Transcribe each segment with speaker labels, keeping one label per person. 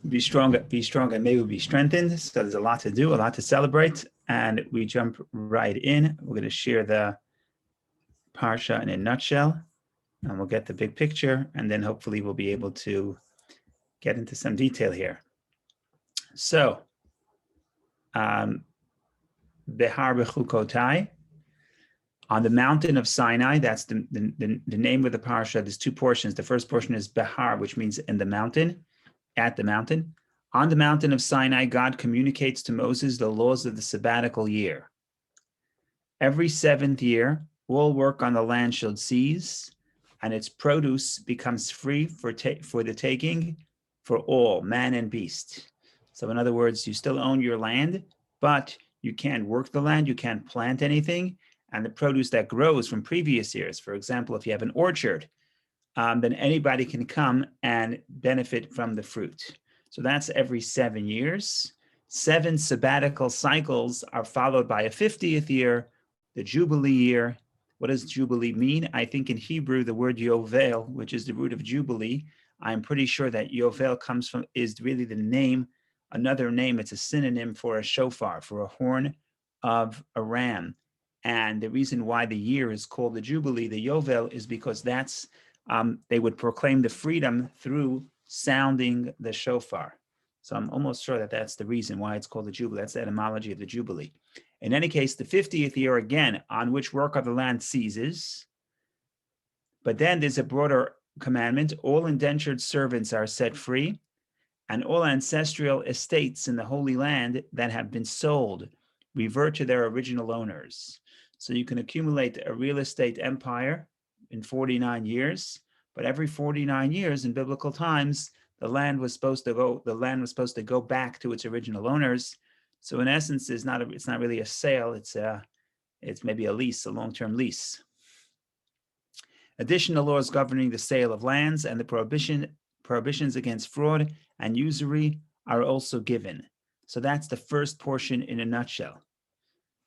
Speaker 1: Be strong, and may we be strengthened. So there's a lot to do, a lot to celebrate, and we jump right in. We're going to share the Parsha in a nutshell, and we'll get the big picture, and then hopefully we'll be able to get into some detail here. So, Behar Bechukosai, on the mountain of Sinai, that's the name of the Parsha. There's two portions. The first portion is Behar, which means in the mountain, at the mountain. On the mountain of Sinai, God communicates to Moses the laws of the sabbatical year. Every seventh year, all work on the land shall cease, and its produce becomes free for the taking for all, man and beast. So in other words, you still own your land, but you can't work the land, you can't plant anything, and the produce that grows from previous years, for example, if you have an orchard, then anybody can come and benefit from the fruit. So that's every 7 years. 7 sabbatical cycles are followed by a 50th year, the Jubilee year. What does Jubilee mean? I think in Hebrew, the word Yovel, which is the root of Jubilee, I'm pretty sure that Yovel is really the name, another name. It's a synonym for a shofar, for a horn of a ram. And the reason why the year is called the Jubilee, the Yovel, is because that's they would proclaim the freedom through sounding the shofar. So I'm almost sure that that's the reason why it's called the Jubilee. That's the etymology of the Jubilee. In any case, the 50th year, again, on which work of the land ceases. But then there's a broader commandment. All indentured servants are set free, and all ancestral estates in the Holy Land that have been sold revert to their original owners. So you can accumulate a real estate empire in 49 years, but every 49 years in biblical times, the land was supposed to go back to its original owners. So in essence, it's not really a sale, it's maybe a lease, a long-term lease. Additional laws governing the sale of lands and the prohibitions against fraud and usury are also given. So that's the first portion in a nutshell.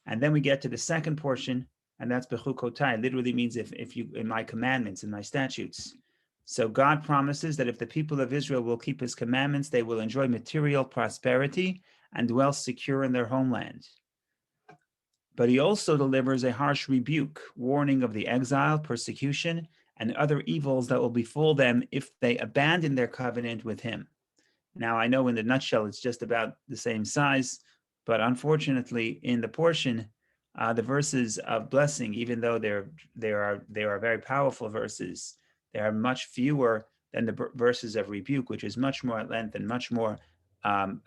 Speaker 1: And then we get to the second portion, and that's Bechukosai. Literally means if you, in my commandments, in my statutes. So God promises that if the people of Israel will keep his commandments, they will enjoy material prosperity and dwell secure in their homeland. But he also delivers a harsh rebuke, warning of the exile, persecution, and other evils that will befall them if they abandon their covenant with him. Now, I know in the nutshell, it's just about the same size, but unfortunately, in the portion, the verses of blessing, even though they are very powerful verses, they are much fewer than the verses of rebuke, which is much more at length and much more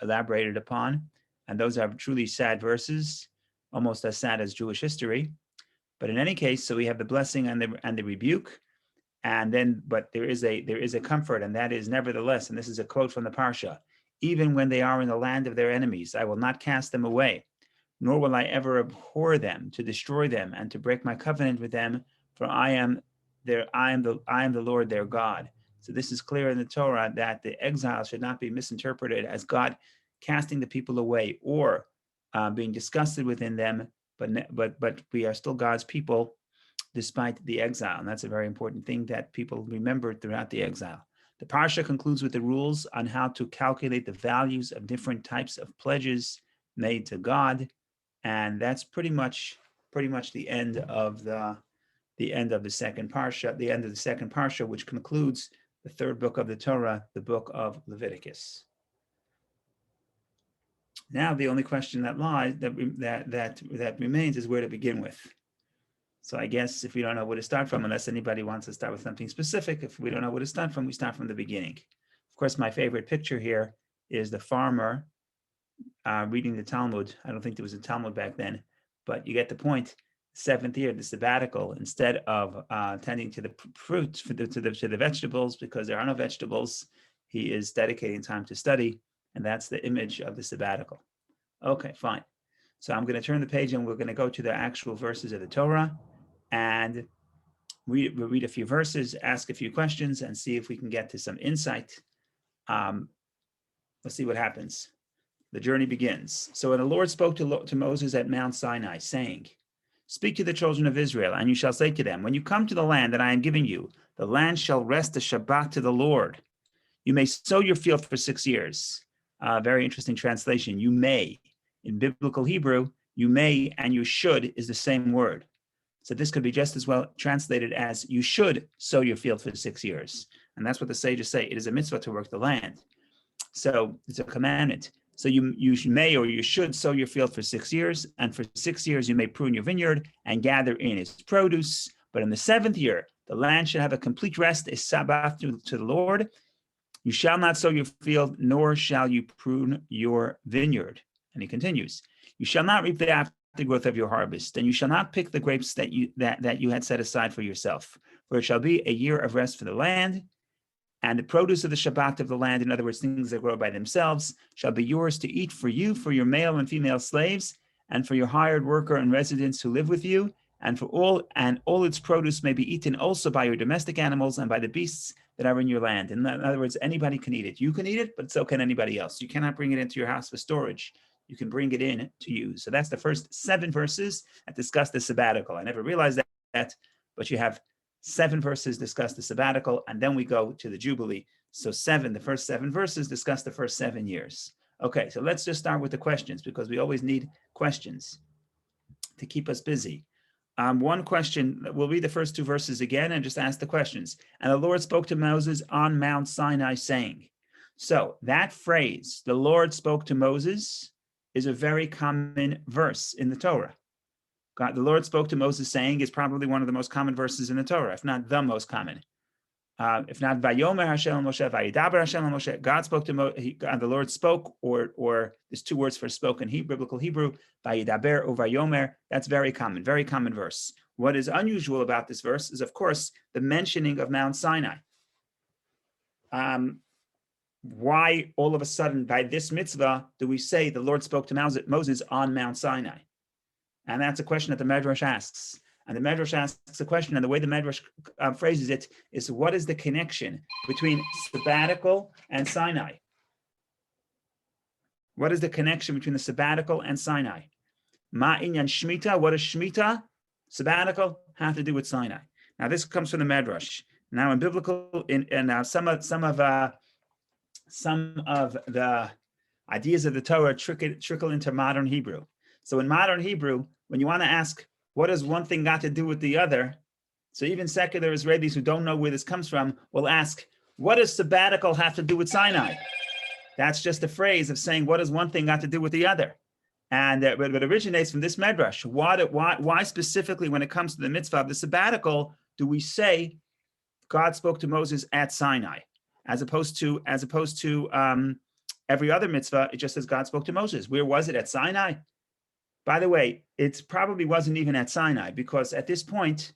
Speaker 1: elaborated upon. And those are truly sad verses, almost as sad as Jewish history. But in any case, so we have the blessing and the rebuke, and then, but there is a comfort, and that is nevertheless, and this is a quote from the Parsha, even when they are in the land of their enemies, I will not cast them away, nor will I ever abhor them to destroy them and to break my covenant with them, for I am the Lord their God. So this is clear in the Torah that the exile should not be misinterpreted as God casting the people away or being disgusted within them, but we are still God's people despite the exile. And that's a very important thing that people remember throughout the exile. The Parsha concludes with the rules on how to calculate the values of different types of pledges made to God. And that's pretty much the end of the second Parsha, which concludes the third book of the Torah, the book of Leviticus. Now, the only question that remains is where to begin with. So I guess if we don't know where to start from, unless anybody wants to start with something specific, if we don't know where to start from, we start from the beginning. Of course, my favorite picture here is the farmer reading the Talmud. I don't think there was a Talmud back then, but you get the point. 7th year, the sabbatical, instead of tending to the fruits, to the vegetables, because there are no vegetables, he is dedicating time to study, and that's the image of the sabbatical. Okay, fine. So I'm going to turn the page, and we're going to go to the actual verses of the Torah, and we'll read a few verses, ask a few questions, and see if we can get to some insight. Let's see what happens. The journey begins. So when the Lord spoke to Moses at Mount Sinai, saying, "Speak to the children of Israel, and you shall say to them, when you come to the land that I am giving you, the land shall rest a Shabbat to the Lord. You may sow your field for 6 years. Very interesting translation. You may. In biblical Hebrew, you may and you should is the same word. So this could be just as well translated as you should sow your field for 6 years. And that's what the sages say. It is a mitzvah to work the land. So it's a commandment. So you may or you should sow your field for 6 years, and for 6 years you may prune your vineyard and gather in its produce. But in the 7th year, the land should have a complete rest, a Sabbath to the Lord. You shall not sow your field, nor shall you prune your vineyard. And he continues, you shall not reap the aftergrowth of your harvest, and you shall not pick the grapes that you had set aside for yourself. For it shall be a year of rest for the land, and the produce of the Shabbat of the land, in other words, things that grow by themselves, shall be yours to eat for you, for your male and female slaves, and for your hired worker and residents who live with you, and all its produce may be eaten also by your domestic animals and by the beasts that are in your land. In other words, anybody can eat it. You can eat it, but so can anybody else. You cannot bring it into your house for storage. You can bring it in to use. So that's the first 7 verses that discuss the sabbatical. I never realized that, but you have 7 verses discuss the sabbatical, and then we go to the Jubilee. So the first 7 verses discuss the first 7 years. Okay, so let's just start with the questions, because we always need questions to keep us busy. One question, we'll read the first 2 verses again and just ask the questions. And the Lord spoke to Moses on Mount Sinai, saying. So that phrase, the Lord spoke to Moses, is a very common verse in the Torah. God, the Lord spoke to Moses, saying, is probably one of the most common verses in the Torah, if not the most common. If not, Vayomer Hashem Moshe, Vayidaber Hashem Moshe, God spoke to Moshe, the Lord spoke, or there's 2 words for spoke in biblical Hebrew, Vayidaber or Vayomer. That's very common verse. What is unusual about this verse is, of course, the mentioning of Mount Sinai. Why all of a sudden, by this mitzvah, do we say the Lord spoke to Moses on Mount Sinai? And that's a question that the Medrash asks. And the Medrash asks a question, and the way the Medrash phrases it is, what is the connection between sabbatical and Sinai? What is the connection between the sabbatical and Sinai? Ma inyan Shemitah, what is Shemitah? Sabbatical have to do with Sinai. Now this comes from the Medrash. Now in biblical, some of the ideas of the Torah trickle into modern Hebrew. So in modern Hebrew, when you want to ask, what has one thing got to do with the other? So even secular Israelis who don't know where this comes from will ask, what does sabbatical have to do with Sinai? That's just a phrase of saying, what does one thing got to do with the other? And it originates from this Medrash. Why specifically when it comes to the mitzvah of the sabbatical do we say God spoke to Moses at Sinai, as opposed to every other mitzvah? It just says God spoke to Moses. Where was it? At Sinai? By the way, it probably wasn't even at Sinai, because at this point,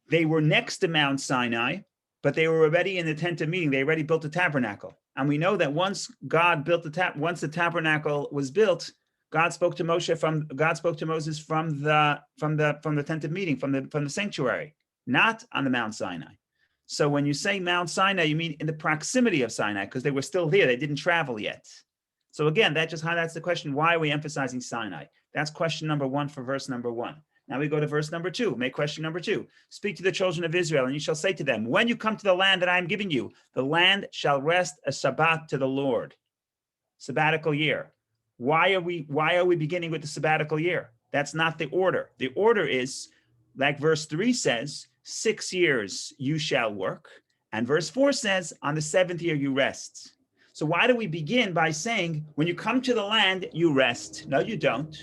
Speaker 1: they were next to Mount Sinai, but they were already in the tent of meeting. They already built the tabernacle. And we know that once the tabernacle was built, God spoke to Moses from the tent of meeting, from the sanctuary, not on the Mount Sinai. So when you say Mount Sinai, you mean in the proximity of Sinai, because they were still there. They didn't travel yet. So again, that just highlights the question, why are we emphasizing Sinai? That's question number 1 for verse number 1. Now we go to verse number 2, make question number 2. Speak to the children of Israel, and you shall say to them, when you come to the land that I am giving you, the land shall rest a Shabbat to the Lord. Sabbatical year. Why are we beginning with the sabbatical year? That's not the order. The order is, like verse 3 says, 6 years you shall work. And verse 4 says, on the 7th year you rest. So why do we begin by saying, when you come to the land, you rest? No, you don't.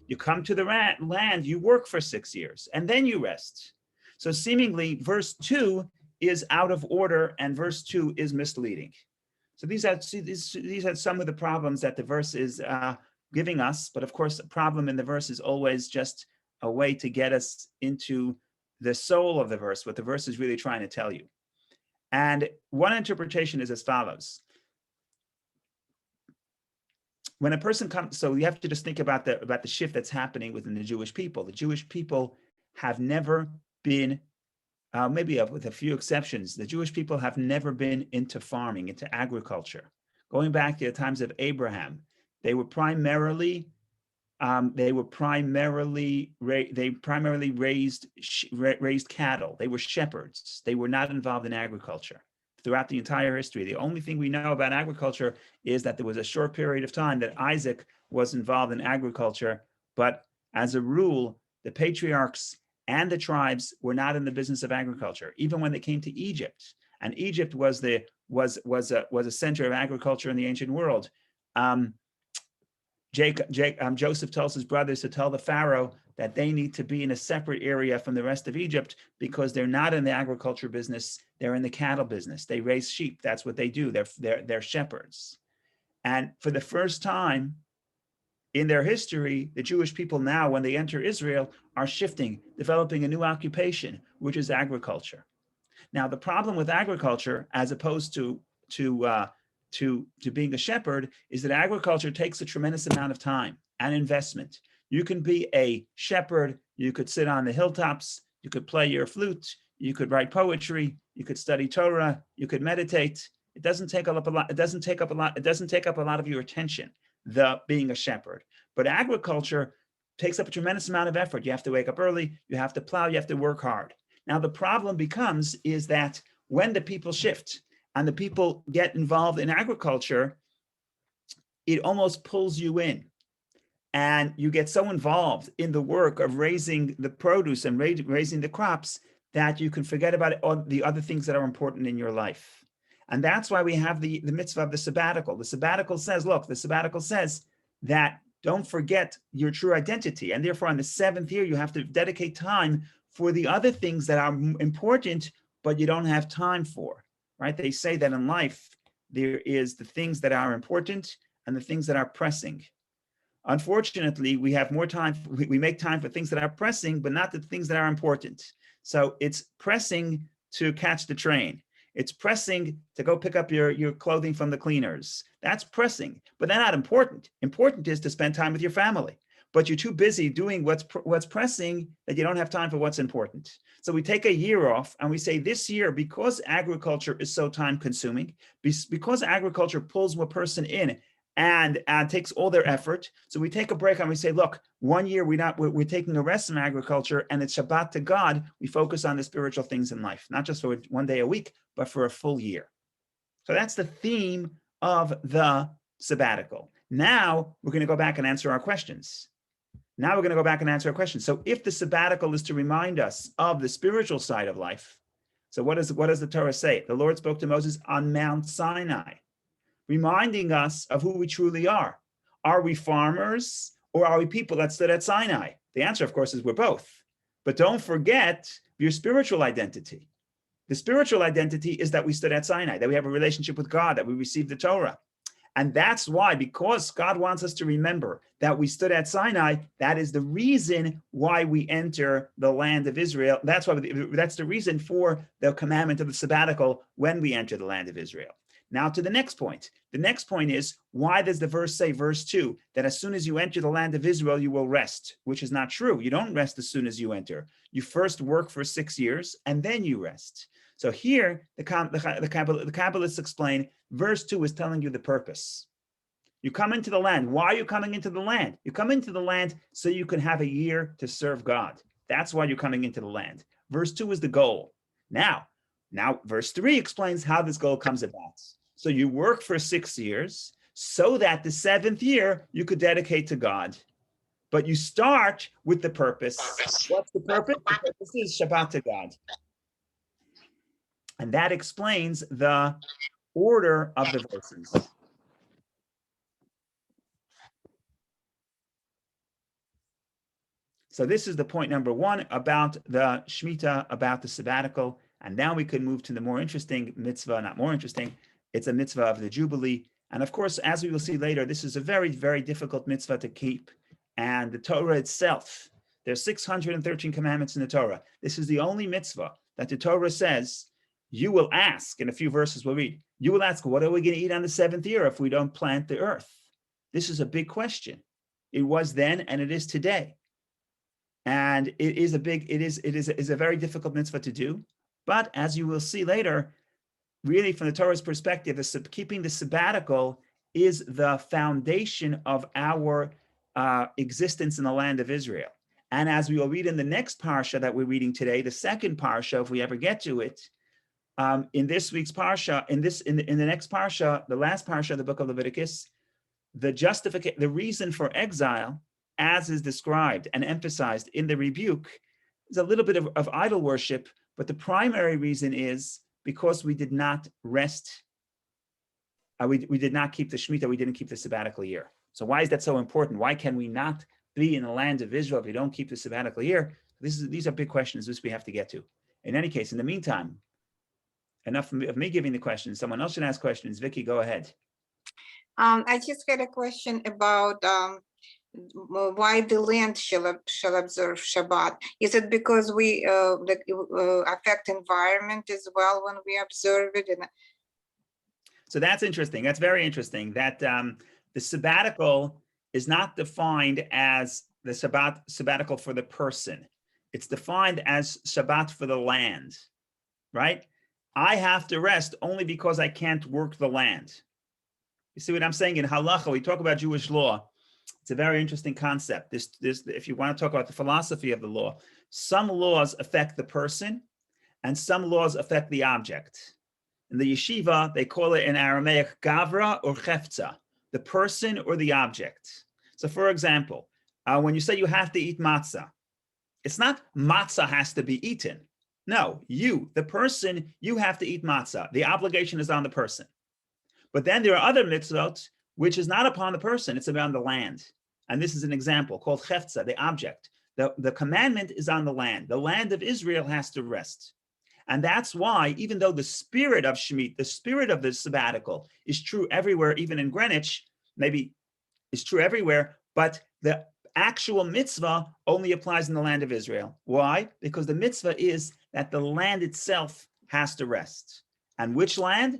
Speaker 1: You come to the land, you work for 6 years, and then you rest. So seemingly, verse 2 is out of order, and verse 2 is misleading. So these are some of the problems that the verse is giving us. But of course, a problem in the verse is always just a way to get us into the soul of the verse, what the verse is really trying to tell you. And one interpretation is as follows. When a person comes, so you have to just think about the shift that's happening within the Jewish people. The Jewish people have never been, maybe with a few exceptions, the Jewish people have never been into farming, into agriculture. Going back to the times of Abraham, they primarily raised cattle. They were shepherds. They were not involved in agriculture. throughout the entire history. The only thing we know about agriculture is that there was a short period of time that Isaac was involved in agriculture, but as a rule, the patriarchs and the tribes were not in the business of agriculture, even when they came to Egypt. And Egypt was a center of agriculture in the ancient world. Joseph tells his brothers to tell the Pharaoh that they need to be in a separate area from the rest of Egypt because they're not in the agriculture business, they're in the cattle business. They raise sheep, that's what they do, they're shepherds. And for the first time in their history, the Jewish people now, when they enter Israel, are shifting, developing a new occupation, which is agriculture. Now, the problem with agriculture, as opposed to being a shepherd, is that agriculture takes a tremendous amount of time and investment. You can be a shepherd, you could sit on the hilltops, you could play your flute, you could write poetry, you could study Torah, you could meditate. It doesn't take up a lot. It doesn't take up a lot of your attention, the being a shepherd. But agriculture takes up a tremendous amount of effort. You have to wake up early, you have to plow, you have to work hard. Now, the problem becomes is that when the people shift and the people get involved in agriculture, it almost pulls you in. And you get so involved in the work of raising the produce and raising the crops that you can forget about all the other things that are important in your life. And that's why we have the mitzvah of the sabbatical. The sabbatical says, look, the sabbatical says that don't forget your true identity. And therefore, on the 7th year, you have to dedicate time for the other things that are important, but you don't have time for, right? They say that in life, there is the things that are important and the things that are pressing. Unfortunately, we have more time, we make time for things that are pressing, but not the things that are important. So it's pressing to catch the train. It's pressing to go pick up your clothing from the cleaners. That's pressing, but they're not important. Important is to spend time with your family, but you're too busy doing what's pressing that you don't have time for what's important. So we take a year off and we say this year, because agriculture is so time consuming, because agriculture pulls a person in and takes all their effort. So we take a break and we say, look, 1 year we're taking a rest from agriculture, and it's Shabbat to God. We focus on the spiritual things in life, not just for 1 day a week, but for a full year. So that's the theme of the sabbatical. Now we're going to go back and answer our questions. So if the sabbatical is to remind us of the spiritual side of life, so what does the Torah say? The Lord spoke to Moses on Mount Sinai, reminding us of who we truly are. Are we farmers or are we people that stood at Sinai? The answer, of course, is we're both. But don't forget your spiritual identity. The spiritual identity is that we stood at Sinai, that we have a relationship with God, that we received the Torah. And that's why, because God wants us to remember that we stood at Sinai, that is the reason why we enter the land of Israel. That's the reason for the commandment of the sabbatical when we enter the land of Israel. Now to the next point. The next point is, why does the verse say, verse 2, that as soon as you enter the land of Israel, you will rest, which is not true. You don't rest as soon as you enter. You first work for 6 years and then you rest. So here, the Kabbalists explain, verse 2 is telling you the purpose. You come into the land. Why are you coming into the land? You come into the land so you can have a year to serve God. That's why you're coming into the land. Verse 2 is the goal. Now, verse 3 explains how this goal comes about. So you work for 6 years so that the 7th year you could dedicate to God. But you start with the purpose. What's the purpose? The purpose is Shabbat to God. And that explains the order of the verses. So this is the point number 1 about the Shemitah, about the sabbatical. And now we can move to the more interesting mitzvah, not more interesting. It's a mitzvah of the Jubilee. And of course, as we will see later, this is a very, very difficult mitzvah to keep. And the Torah itself, there's 613 commandments in the Torah. This is the only mitzvah that the Torah says, you will ask, in a few verses we'll read, you will ask, what are we going to eat on the 7th year if we don't plant the earth? This is a big question. It was then and it is today. And it is a very difficult mitzvah to do. But as you will see later, really from the Torah's perspective, keeping the sabbatical is the foundation of our existence in the land of Israel. And as we will read in the next parsha that we're reading today, the second parsha, if we ever get to it, in this week's parsha, in the next parsha, the last parsha of the book of Leviticus, the reason for exile, as is described and emphasized in the rebuke, is a little bit of idol worship, but the primary reason is because we did not rest. We did not keep the Shemitah, we didn't keep the sabbatical year. So why is that so important? Why can we not be in the land of Israel if we don't keep the sabbatical year? These are big questions which we have to get to. In any case, in the meantime, enough of me giving the questions. Someone else should ask questions. Vicky, go ahead.
Speaker 2: I just had a question about why the land shall observe Shabbat. Is it because we affect environment as well when we observe it?
Speaker 1: So that's interesting. That's very interesting. That the sabbatical is not defined as the sabbatical for the person. It's defined as Shabbat for the land, right? I have to rest only because I can't work the land. You see what I'm saying? In halacha, we talk about Jewish law. It's a very interesting concept. This, if you want to talk about the philosophy of the law, some laws affect the person and some laws affect the object. In the yeshiva, they call it in Aramaic gavra or chefza, the person or the object. So for example, when you say you have to eat matzah, it's not matzah has to be eaten. No, you, the person, you have to eat matzah. The obligation is on the person. But then there are other mitzvot which is not upon the person, it's around the land. And this is an example called chefza, the object. The commandment is on the land. The land of Israel has to rest. And that's why, even though the spirit of Shemitah, the spirit of the sabbatical is true everywhere, even in Greenwich, maybe is true everywhere, but the actual mitzvah only applies in the land of Israel. Why? Because the mitzvah is that the land itself has to rest. And which land?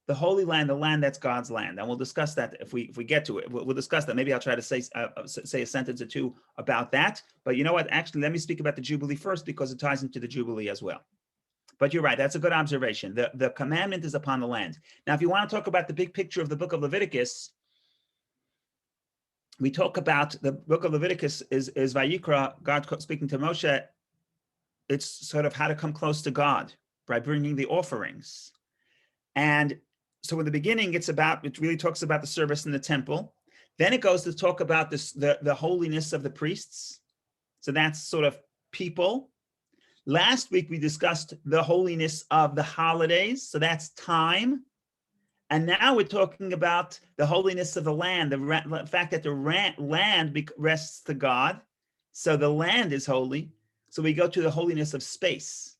Speaker 1: The Holy Land, the land that's God's land. And we'll discuss that if we get to it. We'll discuss that. Maybe I'll try to say a sentence or two about that. But you know what? Actually, let me speak about the Jubilee first because it ties into the Jubilee as well. But you're right. That's a good observation. The commandment is upon the land. Now, if you want to talk about the big picture of the book of Leviticus, we talk about the book of Leviticus is Vayikra, God speaking to Moshe. It's sort of how to come close to God by bringing the offerings. And so in the beginning, it really talks about the service in the temple. Then it goes to talk about the holiness of the priests. So that's sort of people. Last week, we discussed the holiness of the holidays. So that's time. And now we're talking about the holiness of the land, the fact that the land rests to God. So the land is holy. So we go to the holiness of space.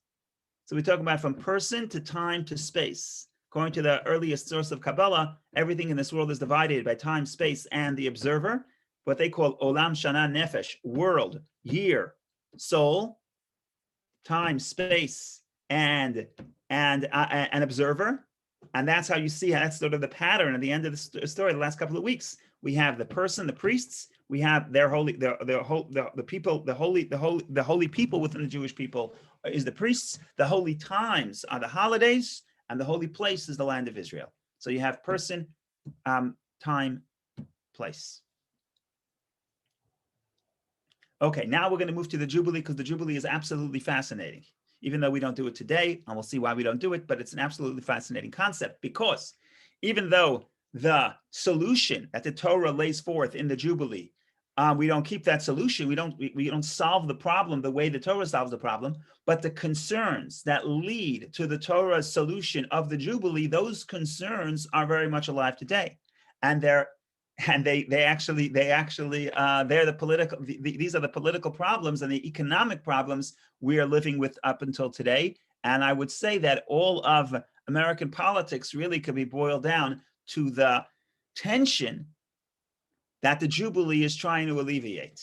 Speaker 1: So we talk about from person to time to space. According to the earliest source of Kabbalah, everything in this world is divided by time, space, and the observer, what they call olam, shana, nefesh, world, year, soul, time, space, and an observer. And that's how you see, that's sort of the pattern at the end of the story, the last couple of weeks. We have the person, the priests, we have their holy, the people, the holy people within the Jewish people is the priests. The holy times are the holidays, and the holy place is the land of Israel. So you have person, time, place. Okay, now we're going to move to the Jubilee because the Jubilee is absolutely fascinating. Even though we don't do it today, and we'll see why we don't do it, but it's an absolutely fascinating concept because even though the solution that the Torah lays forth in the Jubilee, we don't keep that solution. We don't solve the problem the way the Torah solves the problem, but the concerns that lead to the Torah's solution of the Jubilee, those concerns are very much alive today, and they're the political. These are the political problems and the economic problems we are living with up until today. And I would say that all of American politics really could be boiled down to the tension that the Jubilee is trying to alleviate.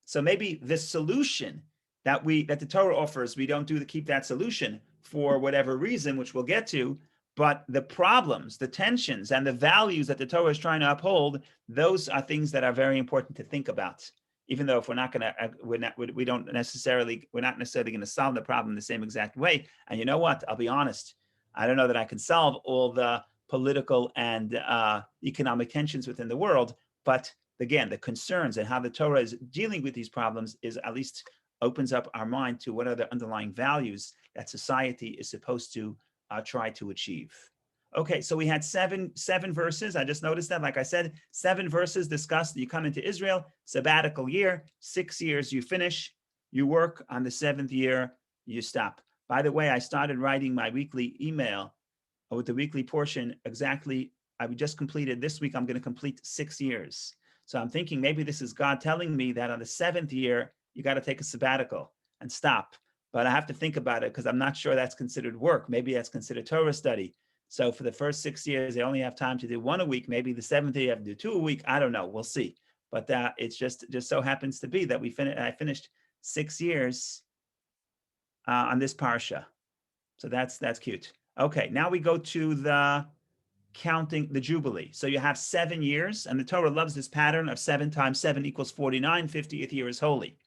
Speaker 1: So maybe the solution that the Torah offers, we don't keep that solution for whatever reason, which we'll get to. But the problems, the tensions, and the values that the Torah is trying to uphold, those are things that are very important to think about. Even though if we're not necessarily going to solve the problem the same exact way. And you know what? I'll be honest. I don't know that I can solve all the political and economic tensions within the world. But again, the concerns and how the Torah is dealing with these problems is at least opens up our mind to what are the underlying values that society is supposed to try to achieve. Okay, so we had seven verses. I just noticed that, like I said, 7 verses discussed. You come into Israel, sabbatical year, 6 years you finish, you work on the 7th year, you stop. By the way, I started writing my weekly email with the weekly portion exactly. I just completed this week. I'm going to complete 6 years. So I'm thinking maybe this is God telling me that on the 7th year, you got to take a sabbatical and stop. But I have to think about it because I'm not sure that's considered work. Maybe that's considered Torah study. So for the first 6 years, they only have time to do 1 a week. Maybe the 7th year you have to do 2 a week. I don't know. We'll see. But it's just so happens to be that I finished 6 years on this parsha. So that's cute. Okay, now we go to the counting the Jubilee. So you have 7 years, and the Torah loves this pattern of 7 times 7 equals 49. 50th year is holy.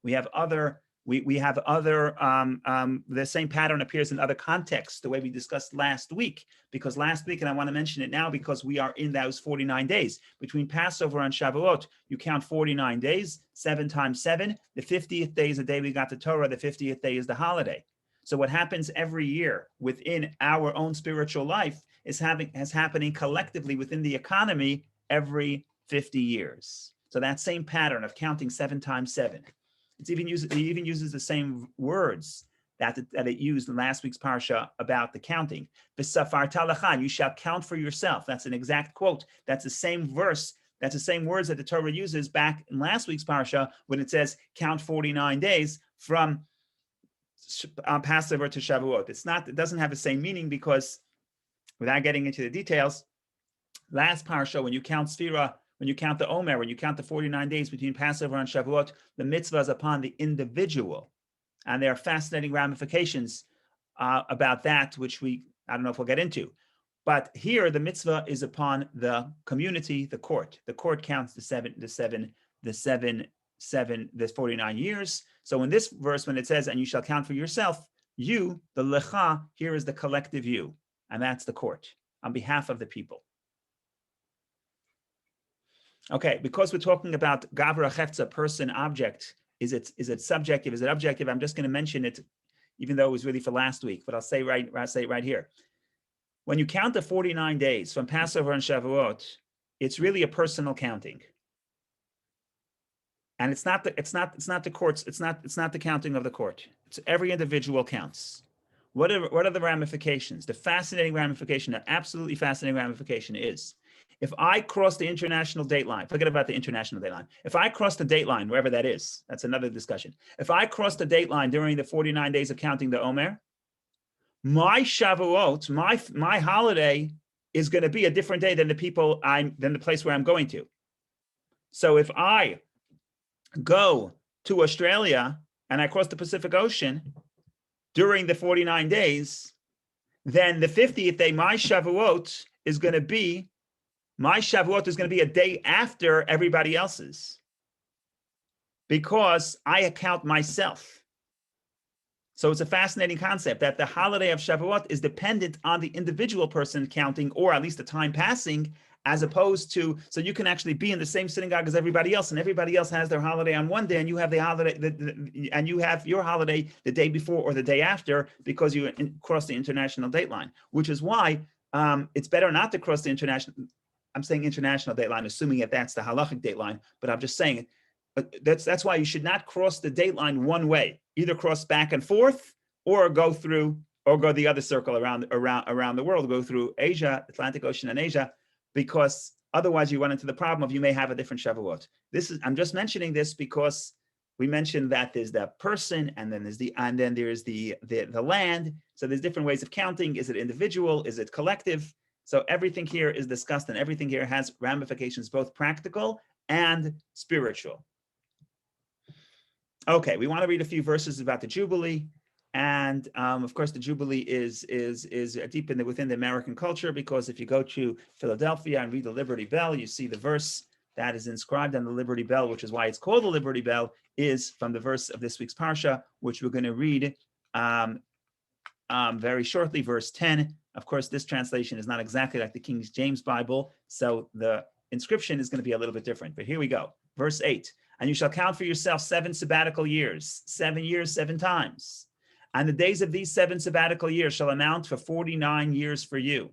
Speaker 1: We have other, the same pattern appears in other contexts, the way we discussed last week, because last week, and I want to mention it now because we are in those 49 days. Between Passover and Shavuot, you count 49 days, 7 times 7. The 50th day is the day we got the Torah. The 50th day is the holiday. So what happens every year within our own spiritual life is happening collectively within the economy every 50 years. So that same pattern of counting 7 times 7. It even uses the same words that it used in last week's parsha about the counting. V'safar talachan, you shall count for yourself. That's an exact quote. That's the same verse. That's the same words that the Torah uses back in last week's parsha when it says count 49 days from Passover to Shavuot. It doesn't have the same meaning because, without getting into the details, last parsha, when you count Sfira, when you count the Omer, when you count the 49 days between Passover and Shavuot, the mitzvah is upon the individual. And there are fascinating ramifications about that, which I don't know if we'll get into. But here, the mitzvah is upon the community, the court. The court counts the 49 years. So in this verse, when it says, and you shall count for yourself, you, the lecha, here is the collective you. And that's the court on behalf of the people. Okay, because we're talking about Gavra Chefza, person, object, is it subjective, is it objective? I'm just going to mention it, even though it was really for last week, but I'll say it right here. When you count the 49 days from Passover and Shavuot, it's really a personal counting. And it's not the courts, it's not the counting of the court. It's every individual counts. What are the ramifications? The fascinating ramification, the absolutely fascinating ramification is, if I cross the international date line, forget about the international date line. If I cross the date line, wherever that is, that's another discussion. If I cross the date line during the 49 days of counting the Omer, my Shavuot, my holiday is going to be a different day than the place where I'm going to. So if I go to Australia and I cross the Pacific Ocean during the 49 days, then the 50th day, my Shavuot is going to be a day after everybody else's, because I account myself. So it's a fascinating concept that the holiday of Shavuot is dependent on the individual person counting, or at least the time passing, as opposed to, so you can actually be in the same synagogue as everybody else, and everybody else has their holiday on one day, and you have the holiday, and you have your holiday the day before or the day after, because you cross the international date line, which is why it's better not to cross the international. I'm saying international date line, assuming that that's the halachic date line, but I'm just saying that's why you should not cross the date line one way. Either cross back and forth, or go the other circle around the world, go through Asia, Atlantic Ocean, and Asia, because otherwise you run into the problem of you may have a different Shavuot. I'm just mentioning this because we mentioned that there's the person, and then there's the land. So there's different ways of counting. Is it individual? Is it collective? So everything here is discussed, and everything here has ramifications, both practical and spiritual. Okay, we want to read a few verses about the Jubilee, and of course, the Jubilee is deep within the American culture, because if you go to Philadelphia and read the Liberty Bell, you see the verse that is inscribed on the Liberty Bell, which is why it's called the Liberty Bell, is from the verse of this week's parsha, which we're going to read very shortly, verse 10. Of course, this translation is not exactly like the King James Bible, so the inscription is going to be a little bit different. But here we go. Verse 8. And you shall count for yourself 7 sabbatical years, 7 years, 7 times. And the days of these 7 sabbatical years shall amount for 49 years for you.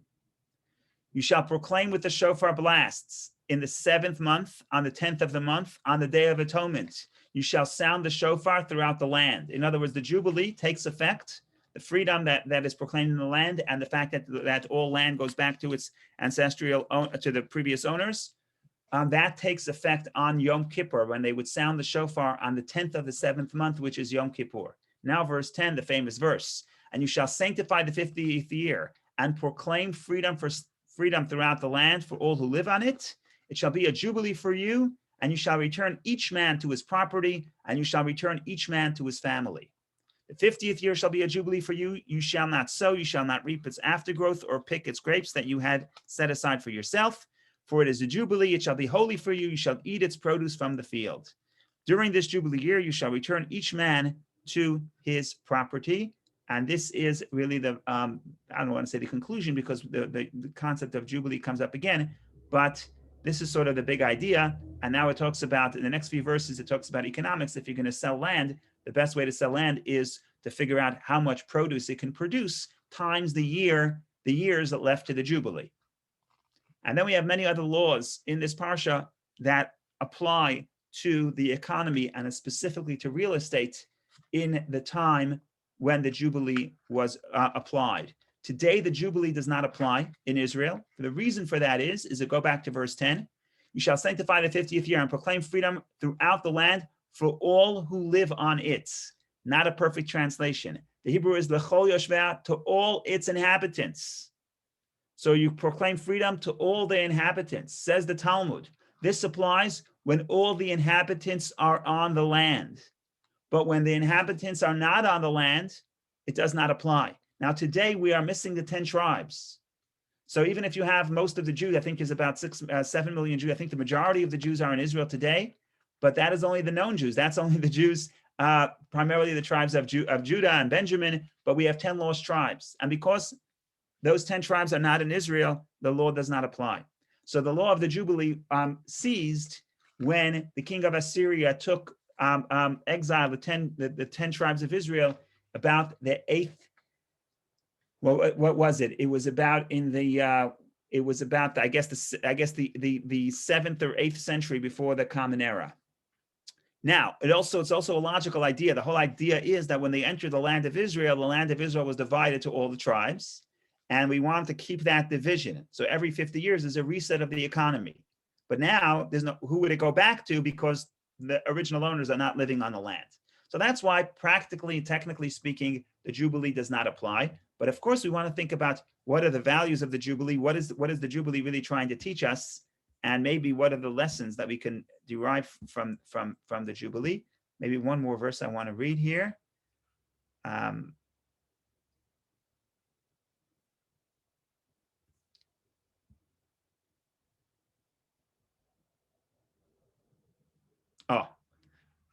Speaker 1: You shall proclaim with the shofar blasts in the 7th month, on the 10th of the month, on the Day of Atonement. You shall sound the shofar throughout the land. In other words, the Jubilee takes effect, the freedom that is proclaimed in the land, and the fact that all land goes back to its ancestral, to the previous owners, that takes effect on Yom Kippur, when they would sound the shofar on the 10th of the 7th month, which is Yom Kippur. Now, verse 10, the famous verse, and you shall sanctify the 50th year and proclaim freedom throughout the land for all who live on it. It shall be a jubilee for you, and you shall return each man to his property, and you shall return each man to his family. The 50th year shall be a jubilee for you. You shall not sow, you shall not reap its aftergrowth or pick its grapes that you had set aside for yourself. For it is a jubilee, it shall be holy for you. You shall eat its produce from the field. During this jubilee year, you shall return each man to his property. And this is really the, I don't want to say the conclusion, because the concept of jubilee comes up again, but this is sort of the big idea. And now it talks about, in the next few verses, it talks about economics. If you're going to sell land, the best way to sell land is to figure out how much produce it can produce times the years that left to the jubilee. And then we have many other laws in this parsha that apply to the economy and specifically to real estate in the time when the Jubilee was applied. Today, the Jubilee does not apply in Israel. The reason for that is to go back to verse 10. You shall sanctify the 50th year and proclaim freedom throughout the land for all who live on it. Not a perfect translation. The Hebrew is lechol yoshveh, to all its inhabitants. So you proclaim freedom to all the inhabitants, says the Talmud. This applies when all the inhabitants are on the land. But when the inhabitants are not on the land, it does not apply. Now, today we are missing the 10 tribes. So even if you have most of the Jews, I think there's about 7 million Jews. I think the majority of the Jews are in Israel today, but that is only the known Jews. That's only the Jews, primarily the tribes of Judah and Benjamin, but we have 10 lost tribes. And because those 10 tribes are not in Israel, the law does not apply. So the law of the Jubilee ceased when the king of Assyria took exile the 10 tribes of Israel about the 8th. Well, what was it? It was about I guess the 7th or 8th century before the Common Era. Now, it's also a logical idea. The whole idea is that when they entered the land of Israel was divided to all the tribes. And we want to keep that division. So every 50 years is a reset of the economy. But now who would it go back to, because the original owners are not living on the land. So that's why practically, technically speaking, the Jubilee does not apply. But of course, we want to think about what are the values of the Jubilee? What is the Jubilee really trying to teach us? And maybe what are the lessons that we can derive from the Jubilee? Maybe one more verse I want to read here.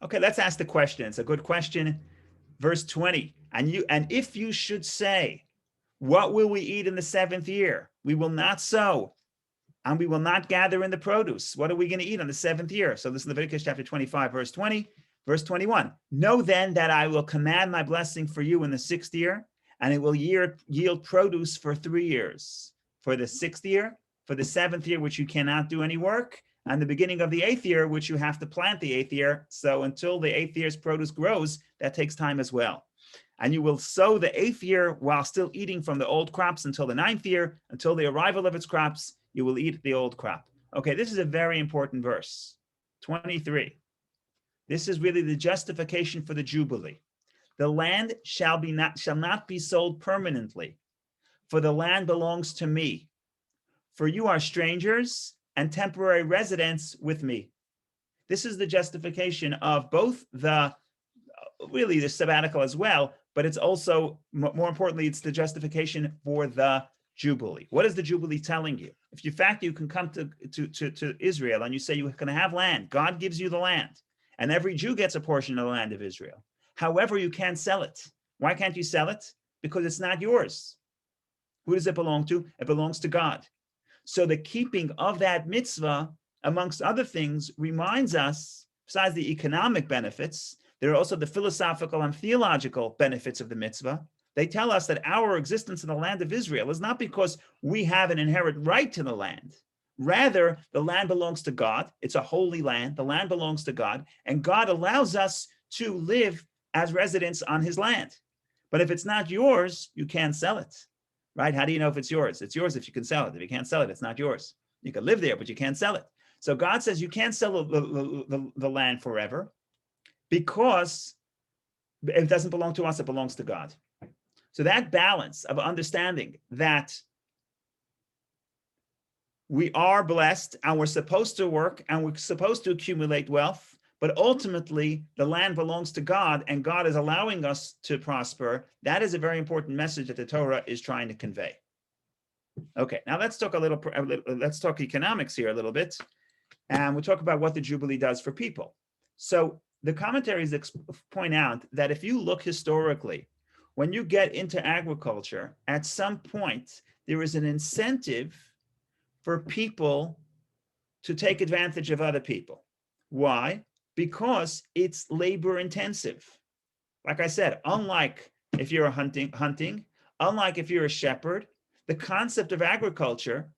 Speaker 1: Okay, let's ask the question. It's a good question. Verse 20, and if you should say, what will we eat in the 7th year? We will not sow, and we will not gather in the produce. What are we going to eat on the 7th year? So this is Leviticus chapter 25, verse 20, verse 21. Know then that I will command my blessing for you in the 6th year, and it will yield produce for 3 years. For the 6th year, for the 7th year, which you cannot do any work, and the beginning of the 8th year, which you have to plant the 8th year. So until the 8th year's produce grows, that takes time as well. And you will sow the 8th year while still eating from the old crops until the 9th year, until the arrival of its crops, you will eat the old crop. Okay, this is a very important verse. 23. This is really the justification for the Jubilee. The land shall not be sold permanently, for the land belongs to me. For you are strangers and temporary residents with me. This is the justification of both the sabbatical as well, but it's also, more importantly, it's the justification for the Jubilee. What is the Jubilee telling you? If in fact you can come to Israel and you say you're going to have land, God gives you the land, and every Jew gets a portion of the land of Israel. However, you can't sell it. Why can't you sell it? Because it's not yours. Who does it belong to? It belongs to God. So the keeping of that mitzvah, amongst other things, reminds us, besides the economic benefits, There are also the philosophical and theological benefits of the mitzvah. They tell us that our existence in the land of Israel is not because we have an inherent right to the land. Rather, the land belongs to God. It's a holy land. The land belongs to God, and God allows us to live as residents on his land. But if it's not yours, you can't sell it, right? How do you know if it's yours? It's yours if you can sell it. If you can't sell it, it's not yours. You can live there, but you can't sell it. So God says you can't sell the land forever because it doesn't belong to us, it belongs to God. So that balance of understanding that we are blessed and we're supposed to work and we're supposed to accumulate wealth, but ultimately the land belongs to God and God is allowing us to prosper. That is a very important message that the Torah is trying to convey. Okay, now let's talk let's talk economics here a little bit, and we'll talk about what the Jubilee does for people. So the commentaries point out that if you look historically, when you get into agriculture, at some point, there is an incentive for people to take advantage of other people. Why? Because it's labor intensive. Like I said, unlike if you're hunting, unlike if you're a shepherd, the concept of agriculture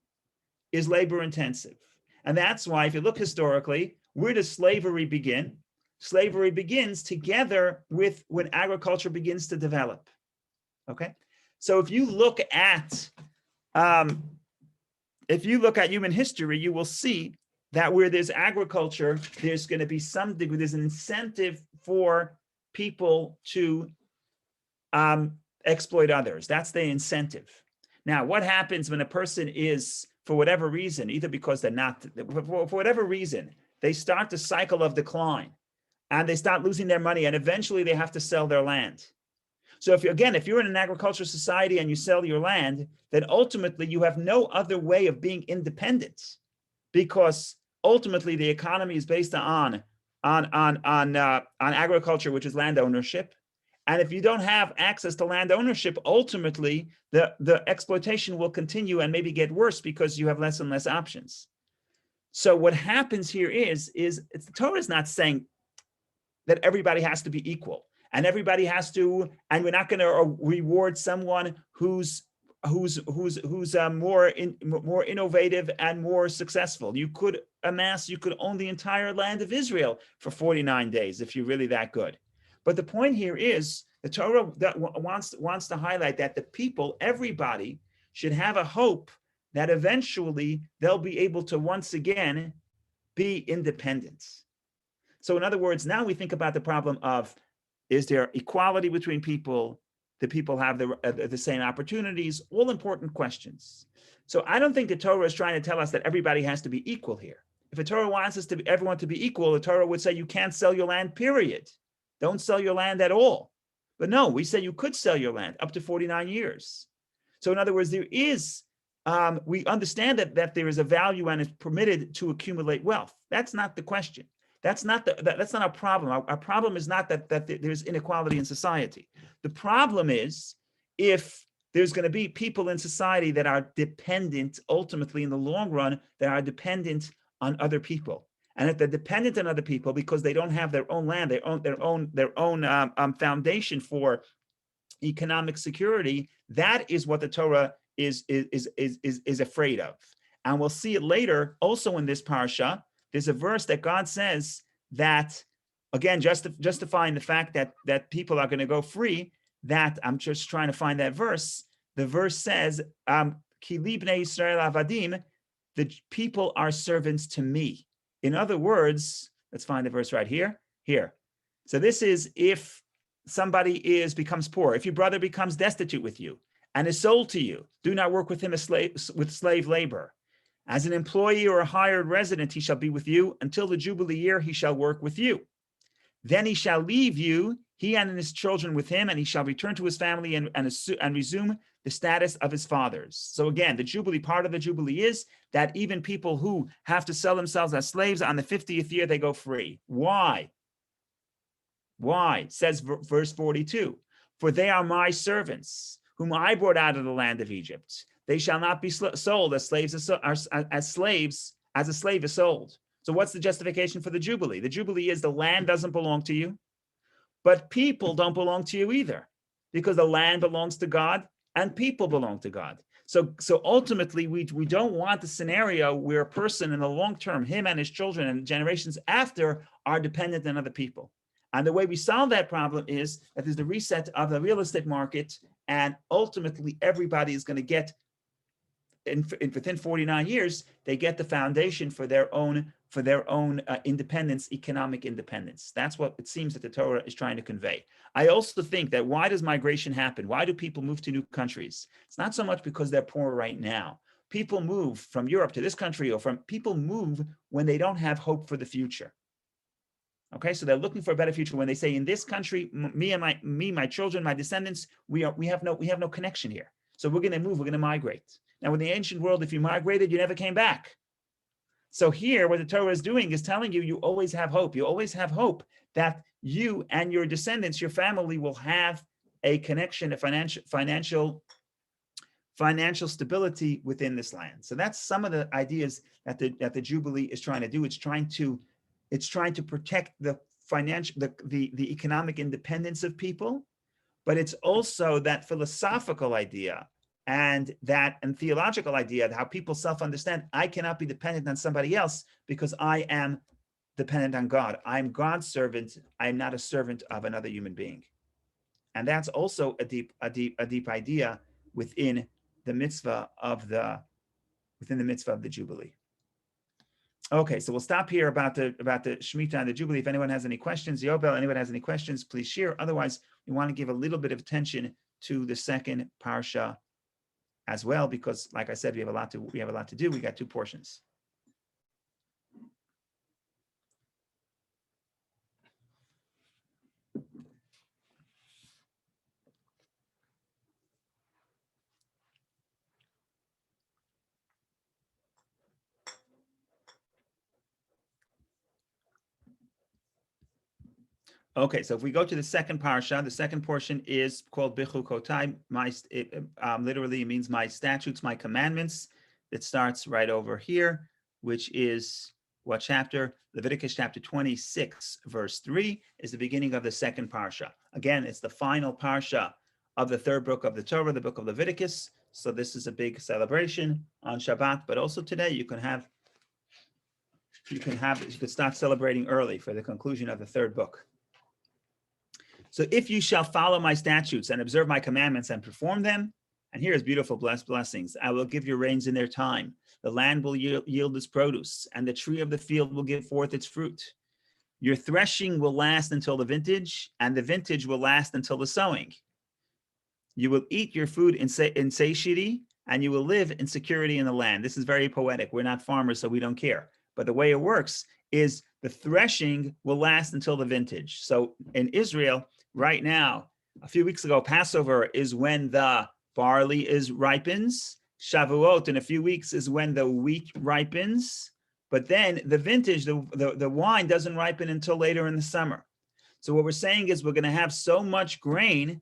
Speaker 1: is labor intensive. And that's why, if you look historically, where does slavery begin? Slavery begins together with when agriculture begins to develop. Okay, so if you look at human history, you will see that where there's agriculture, there's going to be some degree, there's an incentive for people to exploit others. That's the incentive. Now, what happens when a person is, for whatever reason, either because they're not, for whatever reason, they start the cycle of decline and they start losing their money and eventually they have to sell their land. So if you're in an agricultural society and you sell your land, then ultimately you have no other way of being independent, because ultimately the economy is based on agriculture, which is land ownership. And if you don't have access to land ownership, ultimately the exploitation will continue and maybe get worse because you have less and less options. So what happens here is the Torah is not saying that everybody has to be equal. And everybody has to, and we're not going to reward someone who's more innovative and more successful. You could own the entire land of Israel for 49 days if you're really that good. But the point here is the Torah that wants to highlight that the people, everybody, should have a hope that eventually they'll be able to once again be independent. So in other words, now we think about the problem of, is there equality between people? Do people have the same opportunities? All important questions. So I don't think the Torah is trying to tell us that everybody has to be equal here. If the Torah wants everyone to be equal, the Torah would say you can't sell your land, period. Don't sell your land at all. But no, we say you could sell your land up to 49 years. So in other words, there is, we understand that there is a value and it's permitted to accumulate wealth. That's not the question. That's not our problem. Our problem is not that there's inequality in society. The problem is if there's going to be people in society that are dependent, ultimately in the long run, that are dependent on other people. And if they're dependent on other people because they don't have their own land, their own foundation for economic security, that is what the Torah is afraid of. And we'll see it later also in this parsha. There's a verse that God says that, again, justifying the fact that people are going to go free, that I'm just trying to find that verse. The verse says, Ki li bnei Yisrael avadim, the people are servants to me. In other words, let's find the verse right here. So this is if somebody becomes poor, if your brother becomes destitute with you and is sold to you, do not work with him with slave labor. As an employee or a hired resident, he shall be with you. Until the Jubilee year, he shall work with you. Then he shall leave you, he and his children with him, and he shall return to his family and resume the status of his fathers. So again, the Jubilee, part of the Jubilee is that even people who have to sell themselves as slaves on the 50th year, they go free. Why? Says verse 42, for they are my servants, whom I brought out of the land of Egypt. They shall not be sold as slaves, as a slave is sold. So what's the justification for the Jubilee? The Jubilee is the land doesn't belong to you. But people don't belong to you either, because the land belongs to God and people belong to God. So ultimately, we don't want the scenario where a person in the long term, him and his children and generations after, are dependent on other people. And the way we solve that problem is that there's the reset of the real estate market, and ultimately everybody is going to get, within 49 years, they get the foundation for their own independence, economic independence. That's what it seems that the Torah is trying to convey. I also think that, why does migration happen? Why do people move to new countries? It's not so much because they're poor right now. People move from Europe to this country, or people move when they don't have hope for the future. Okay, so they're looking for a better future. When they say, in this country, my children, my descendants, we have no connection here. So we're going to move. We're going to migrate. Now, in the ancient world, if you migrated, you never came back. So here, what the Torah is doing is telling you, you always have hope. You always have hope that you and your descendants, your family, will have a connection, a financial stability within this land. So that's some of the ideas that the Jubilee is trying to do. It's trying to protect the the economic independence of people, but it's also that philosophical idea and theological idea, how people self-understand, I cannot be dependent on somebody else because I am dependent on God. I'm God's servant. I'm not a servant of another human being. And that's also a deep idea within the mitzvah of the Jubilee. Okay, so we'll stop here about the Shemitah and the Jubilee. If anyone has any questions, Yobel, anyone has any questions, please share. Otherwise, we want to give a little bit of attention to the second parsha as well, because, like I said, we have a lot to do. We got two portions. Okay, so if we go to the second parsha, the second portion is called Bechukosai. Literally it means my statutes, my commandments. It starts right over here, which is what chapter? Leviticus chapter 26, verse 3 is the beginning of the second parsha. Again, it's the final parsha of the third book of the Torah, the book of Leviticus. So this is a big celebration on Shabbat, but also today you can start celebrating early for the conclusion of the third book. So if you shall follow my statutes and observe my commandments and perform them, and here is beautiful blessings, I will give you rains in their time. The land will yield its produce, and the tree of the field will give forth its fruit. Your threshing will last until the vintage, and the vintage will last until the sowing. You will eat your food in satiety, and you will live in security in the land. This is very poetic. We're not farmers, so we don't care. But the way it works is the threshing will last until the vintage. So in Israel, right now, a few weeks ago, Passover is when the barley ripens. Shavuot in a few weeks is when the wheat ripens. But then the vintage, the wine doesn't ripen until later in the summer. So what we're saying is we're going to have so much grain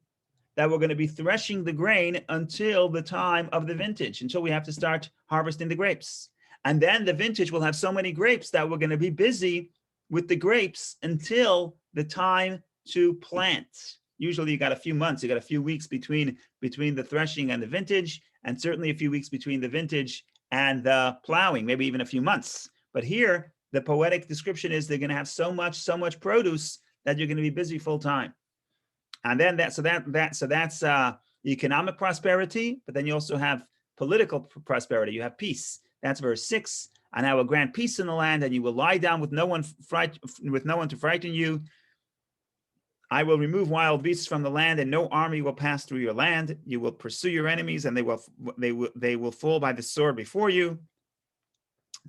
Speaker 1: that we're going to be threshing the grain until the time of the vintage, until we have to start harvesting the grapes. And then the vintage will have so many grapes that we're going to be busy with the grapes until the time to plant. Usually you got a few months, you got a few weeks between the threshing and the vintage, and certainly a few weeks between the vintage and the plowing, maybe even a few months. But here, the poetic description is they're going to have so much produce that you're going to be busy full time. And then that's economic prosperity, but then you also have political prosperity. You have peace. That's verse 6. And I will grant peace in the land, and you will lie down with no one to frighten you. I will remove wild beasts from the land, and no army will pass through your land. You will pursue your enemies, and they will fall by the sword before you.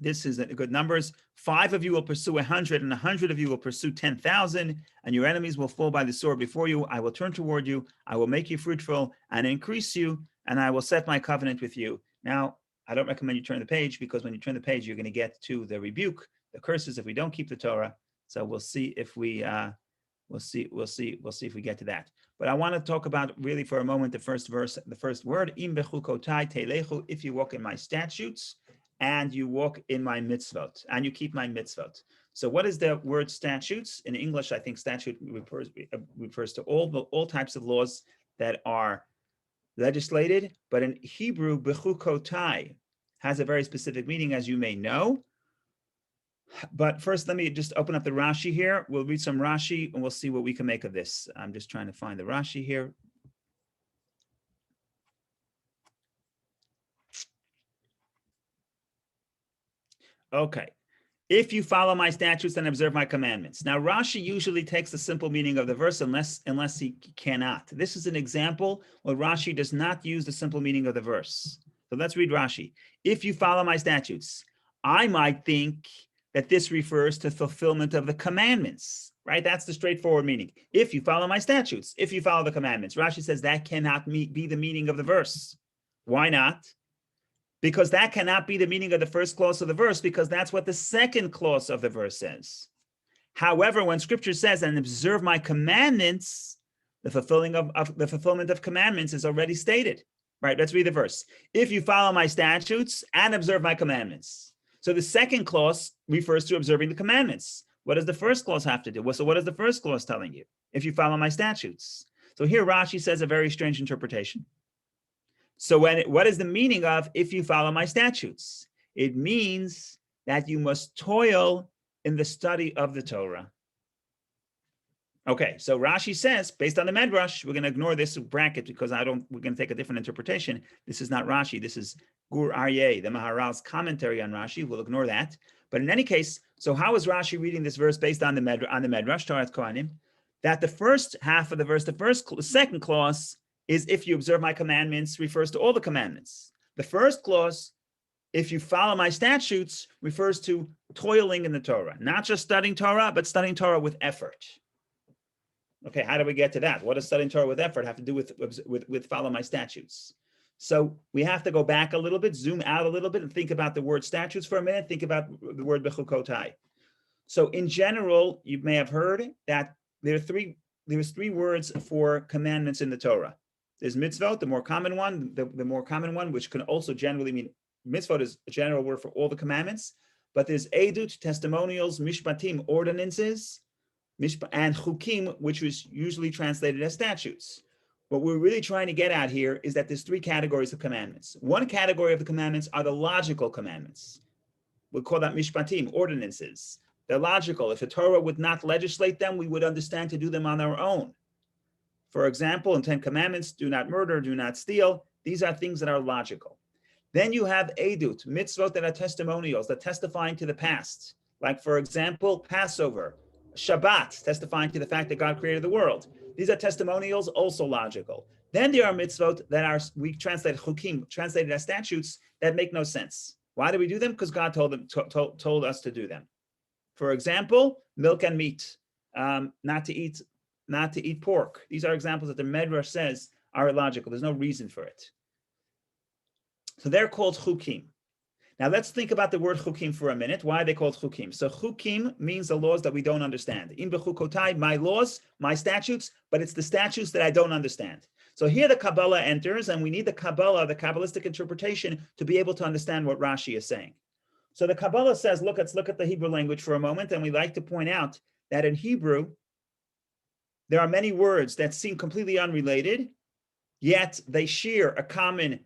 Speaker 1: This is good numbers. 5 of you will pursue 100, and 100 of you will pursue 10,000, and your enemies will fall by the sword before you. I will turn toward you. I will make you fruitful and increase you, and I will set my covenant with you. Now, I don't recommend you turn the page, because when you turn the page, you're going to get to the rebuke, the curses if we don't keep the Torah. So we'll see if we if we get to that. But I want to talk about really for a moment the first verse, the first word, im bechukotai telechu, if you walk in my statutes and you walk in my mitzvot, and you keep my mitzvot. So what is the word statutes? In English, I think statute refers to all types of laws that are legislated, but in Hebrew, Bechukosai has a very specific meaning, as you may know. But first, let me just open up the Rashi here. We'll read some Rashi, and we'll see what we can make of this. I'm just trying to find the Rashi here. Okay. If you follow my statutes and observe my commandments. Now, Rashi usually takes the simple meaning of the verse unless he cannot. This is an example where Rashi does not use the simple meaning of the verse. So let's read Rashi. If you follow my statutes, I might think that this refers to fulfillment of the commandments, right? That's the straightforward meaning. If you follow my statutes, if you follow the commandments. Rashi says that cannot be the meaning of the verse. Why not? Because that cannot be the meaning of the first clause of the verse, because that's what the second clause of the verse says. However, when scripture says, and observe my commandments, the fulfillment of commandments is already stated. Right, let's read the verse. If you follow my statutes and observe my commandments. So the second clause refers to observing the commandments. What does the first clause have to do? So what is the first clause telling you? If you follow my statutes. So here Rashi says a very strange interpretation. So what is the meaning of if you follow my statutes? It means that you must toil in the study of the Torah. Okay, so Rashi says, based on the Medrash, we're going to ignore this bracket because we're going to take a different interpretation. This is not Rashi. This is Gur Aryeh, the Maharal's commentary on Rashi. We'll ignore that. But in any case, so how is Rashi reading this verse based on the Medrash, Torah Kohanim? That the first half of the verse, the second clause, is if you observe my commandments, refers to all the commandments. The first clause, if you follow my statutes, refers to toiling in the Torah. Not just studying Torah, but studying Torah with effort. Okay, how do we get to that? What does studying Torah with effort have to do with follow my statutes? So we have to go back a little bit, zoom out a little bit, and think about the word statutes for a minute. Think about the word Bechukosai. So in general, you may have heard that there's three words for commandments in the Torah. There's mitzvot, the more common one, which can also generally mean mitzvot is a general word for all the commandments. But there's edut, testimonials, mishpatim, ordinances, and chukim, which is usually translated as statutes. What we're really trying to get at here is that there's three categories of commandments. One category of the commandments are the logical commandments. We call that mishpatim, ordinances. They're logical. If the Torah would not legislate them, we would understand to do them on our own. For example, in 10 Commandments, do not murder, do not steal. These are things that are logical. Then you have edut, mitzvot that are testimonials, that testifying to the past. Like, for example, Passover, Shabbat, testifying to the fact that God created the world. These are testimonials, also logical. Then there are mitzvot that are, we translate chukim, translated as statutes, that make no sense. Why do we do them? Because God told us to do them. For example, milk and meat, not to eat pork. These are examples that the Medrash says are illogical. There's no reason for it. So they're called chukim. Now let's think about the word chukim for a minute. Why are they called chukim? So chukim means the laws that we don't understand. In Bechukosai, my laws, my statutes, but it's the statutes that I don't understand. So here the Kabbalah enters, and we need the Kabbalah, the Kabbalistic interpretation, to be able to understand what Rashi is saying. So the Kabbalah says, let's look at the Hebrew language for a moment, and we like to point out that in Hebrew, there are many words that seem completely unrelated, yet they share a common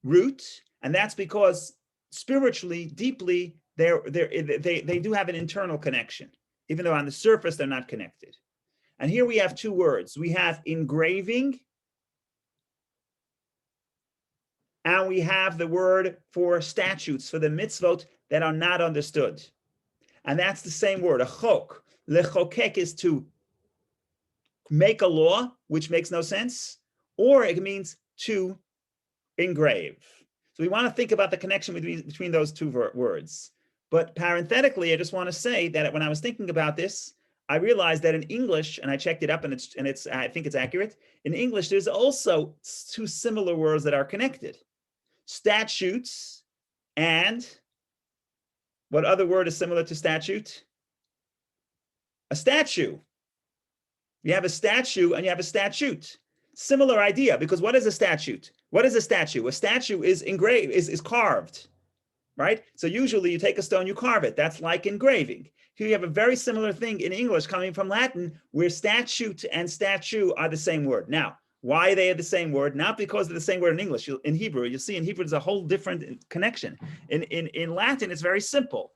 Speaker 1: root, and that's because spiritually, deeply, they do have an internal connection, even though on the surface they're not connected. And here we have two words. We have engraving, and we have the word for statutes, for the mitzvot that are not understood. And that's the same word, a chok. Lechokek is to make a law, which makes no sense, or it means to engrave. So we want to think about the connection between those two words. But parenthetically, I just want to say that when I was thinking about this, I realized that in English, and I checked it up, and it's I think it's accurate. In English, there's also two similar words that are connected: statutes, and what other word is similar to statute? A statue. You have a statue and you have a statute. Similar idea, because what is a statute? What is a statue? A statue is engraved, is carved, right? So usually you take a stone, you carve it. That's like engraving. Here you have a very similar thing in English coming from Latin, where statute and statue are the same word. Now, why they are the same word? Not because of the same word in English. In Hebrew, you'll see in Hebrew there's a whole different connection. In Latin, it's very simple.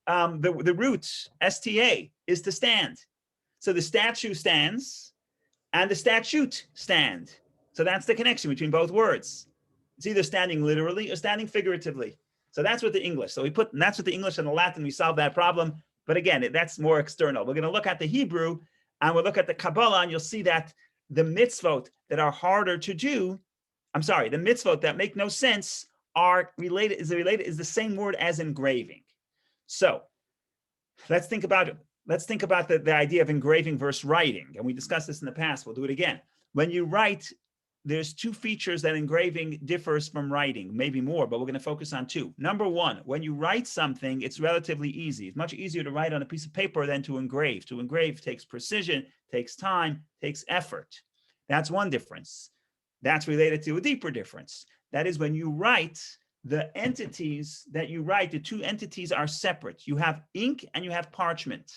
Speaker 1: The root, sta, is to stand. So the statue stands and the statute stand. So that's the connection between both words. It's either standing literally or standing figuratively. So that's what the English. So that's what the English and the Latin, we solve that problem. But again, that's more external. We're going to look at the Hebrew and we'll look at the Kabbalah, and you'll see that the mitzvot that are harder to do, the mitzvot that make no sense are related, is the same word as engraving. So let's think about the idea of engraving versus writing. And we discussed this in the past. We'll do it again. When you write, there's two features that engraving differs from writing, maybe more, but we're going to focus on two. Number one, when you write something, it's relatively easy. It's much easier to write on a piece of paper than to engrave. To engrave takes precision, takes time, takes effort. That's one difference. That's related to a deeper difference. That is, when you write, the entities that you write, the two entities are separate. You have ink and you have parchment.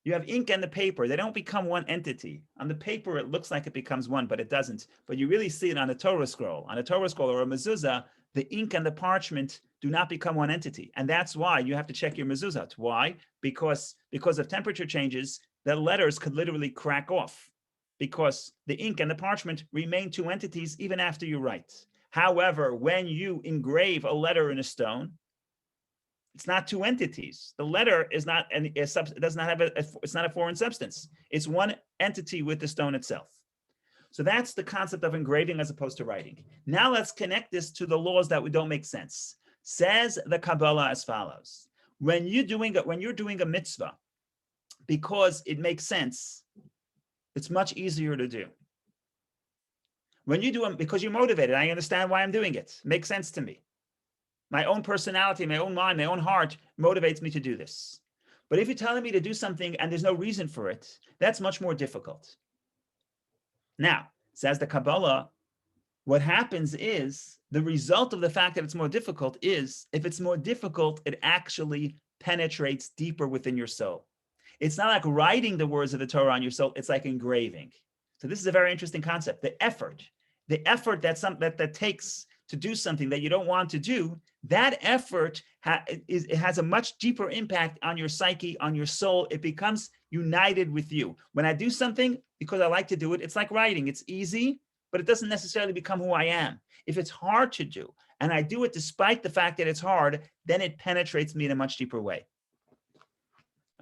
Speaker 1: You have ink and the paper. They don't become one entity. On the paper, it looks like it becomes one, but it doesn't. But you really see it on a Torah scroll. On a Torah scroll or a mezuzah, the ink and the parchment do not become one entity. And that's why you have to check your mezuzah. Why? Because of temperature changes, the letters could literally crack off because the ink and the parchment remain two entities even after you write. However, when you engrave a letter in a stone, it's not two entities. The letter is not it does not have it's not a foreign substance. It's one entity with the stone itself. So that's the concept of engraving as opposed to writing. Now let's connect this to the laws that don't make sense. Says the Kabbalah as follows: when you're doing a mitzvah, because it makes sense, it's much easier to do. When you do it because you're motivated, I understand why I'm doing it. It makes sense to me. My own personality, my own mind, my own heart motivates me to do this. But if you're telling me to do something and there's no reason for it, that's much more difficult. Now, says the Kabbalah, what happens is the result of the fact that it's more difficult is, if it's more difficult, it actually penetrates deeper within your soul. It's not like writing the words of the Torah on your soul, it's like engraving. So this is a very interesting concept. The effort that takes to do something that you don't want to do, that effort has a much deeper impact on your psyche, on your soul. It becomes united with you. When I do something because I like to do it, it's like writing. It's easy, but it doesn't necessarily become who I am. If it's hard to do, and I do it despite the fact that it's hard, then it penetrates me in a much deeper way.